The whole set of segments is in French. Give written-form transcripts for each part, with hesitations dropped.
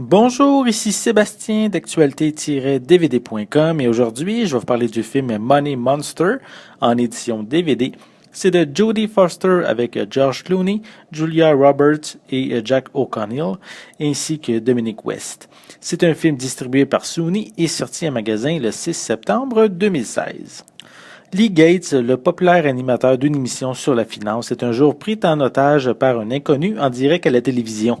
Bonjour, ici Sébastien d'actualité-dvd.com et aujourd'hui, je vais vous parler du film Money Monster en édition DVD. C'est de Jodie Foster avec George Clooney, Julia Roberts et Jack O'Connell, ainsi que Dominic West. C'est un film distribué par Sony et sorti en magasin le 6 septembre 2016. Lee Gates, le populaire animateur d'une émission sur la finance, est un jour pris en otage par un inconnu en direct à la télévision.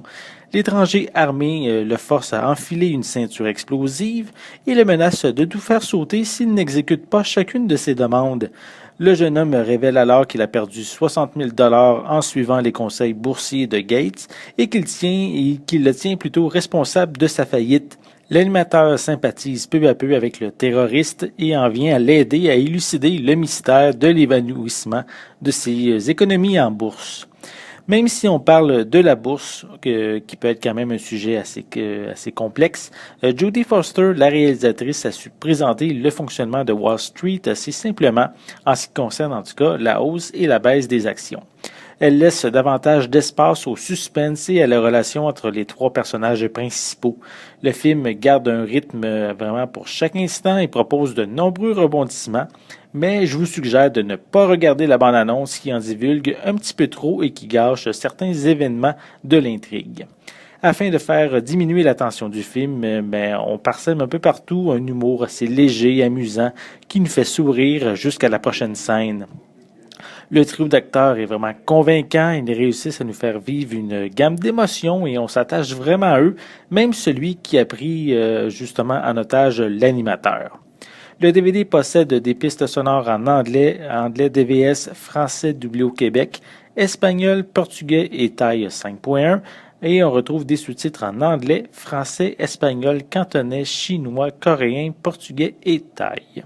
L'étranger armé le force à enfiler une ceinture explosive et le menace de tout faire sauter s'il n'exécute pas chacune de ses demandes. Le jeune homme révèle alors qu'il a perdu 60 000 dollars en suivant les conseils boursiers de Gates et qu'il le tient plutôt responsable de sa faillite. L'animateur sympathise peu à peu avec le terroriste et en vient à l'aider à élucider le mystère de l'évanouissement de ses économies en bourse. Même si on parle de la bourse, qui peut être quand même un sujet assez complexe, Jodie Foster, la réalisatrice, a su présenter le fonctionnement de Wall Street assez simplement, en ce qui concerne en tout cas la hausse et la baisse des actions. Elle laisse davantage d'espace au suspense et à la relation entre les trois personnages principaux. Le film garde un rythme vraiment pour chaque instant et propose de nombreux rebondissements, mais je vous suggère de ne pas regarder la bande-annonce qui en divulgue un petit peu trop et qui gâche certains événements de l'intrigue. Afin de faire diminuer la tension du film, on parsème un peu partout un humour assez léger et amusant qui nous fait sourire jusqu'à la prochaine scène. Le trio d'acteurs est vraiment convaincant. Ils réussissent à nous faire vivre une gamme d'émotions et on s'attache vraiment à eux, même celui qui a pris justement en otage l'animateur. Le DVD possède des pistes sonores en anglais DVS, français doublé au Québec, espagnol, portugais et taille 5.1, et on retrouve des sous-titres en anglais, français, espagnol, cantonais, chinois, coréen, portugais et thaï.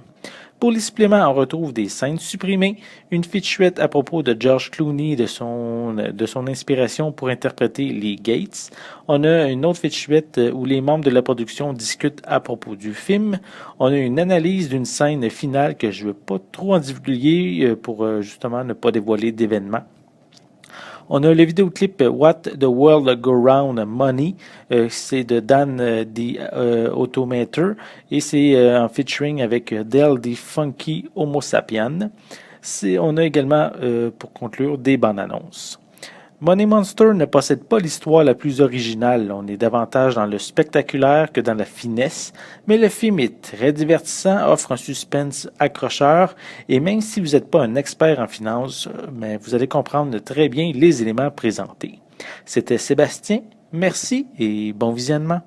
Pour les suppléments, on retrouve des scènes supprimées, une featurette à propos de George Clooney et de son inspiration pour interpréter les Gates. On a une autre featurette où les membres de la production discutent à propos du film. On a une analyse d'une scène finale que je ne veux pas trop en divulguer pour justement ne pas dévoiler d'événements. On a le vidéoclip What the World Go Round Money, c'est de Dan the Automator et c'est en featuring avec Del the Funky Homo Sapien. On a également, pour conclure, des bandes annonces. Money Monster ne possède pas l'histoire la plus originale. On est davantage dans le spectaculaire que dans la finesse, mais le film est très divertissant, offre un suspense accrocheur, et même si vous n'êtes pas un expert en finance, mais vous allez comprendre très bien les éléments présentés. C'était Sébastien, merci et bon visionnement.